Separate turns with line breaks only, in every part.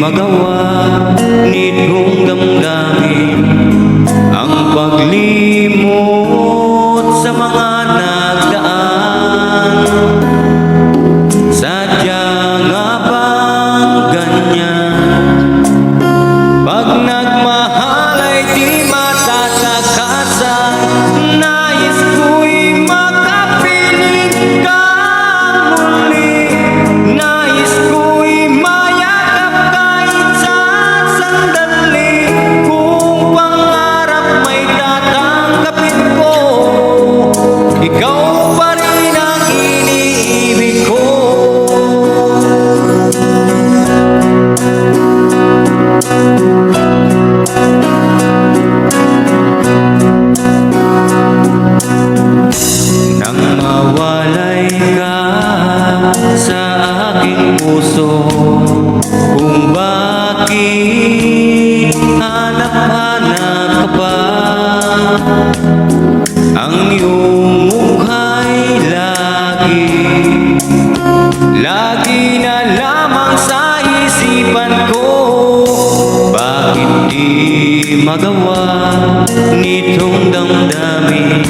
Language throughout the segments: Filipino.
magawa nitong damdamin ang paglimot sa mga nagdaan. Sadya nga bang ganyan? Pag nagmahal ay di matatakasan. Nais ko'y makapiling ka muli. Nais ko'y mayakap kahit sa sandali. Kung pangarap may tatanggapin ko, ikaw pa rin ang iniibig ko. Nang mawalay ka sa aking puso, kung bakit hanap-hanap ka pa, ang iyong mukha'y lagi na lamang sa isipan ko. Bakit di magawa nitong damdamin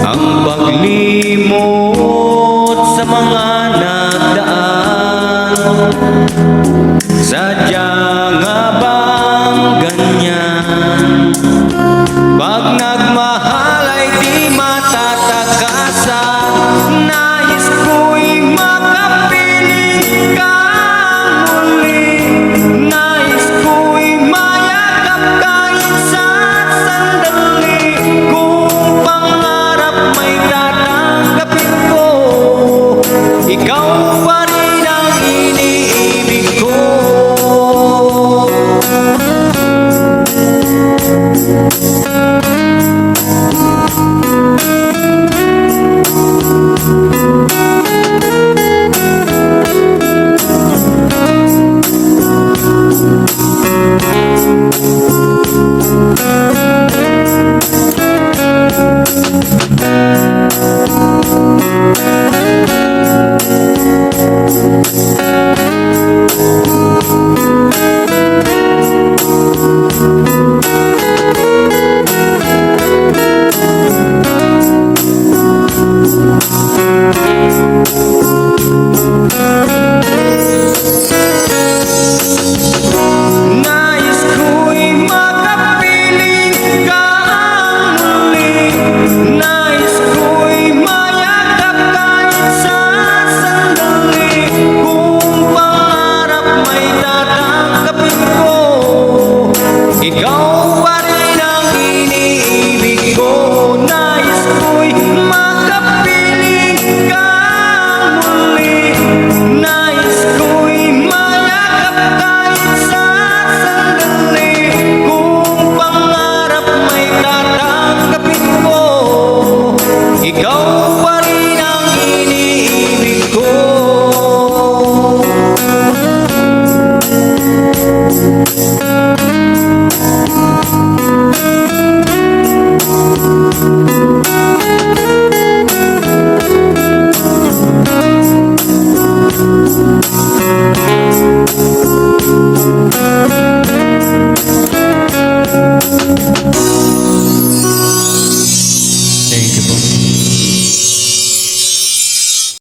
ang paglimot sa mga nagdaan? Sadya nga bang ganyan? Pag nagmahal ay di matatakasan. Nais ko'y makapiling ka muli. Nais ko'y mayakap kahit sa sandali. Kung pangarap may tatanggapin ko, ikaw pa rin ang iniibig ko.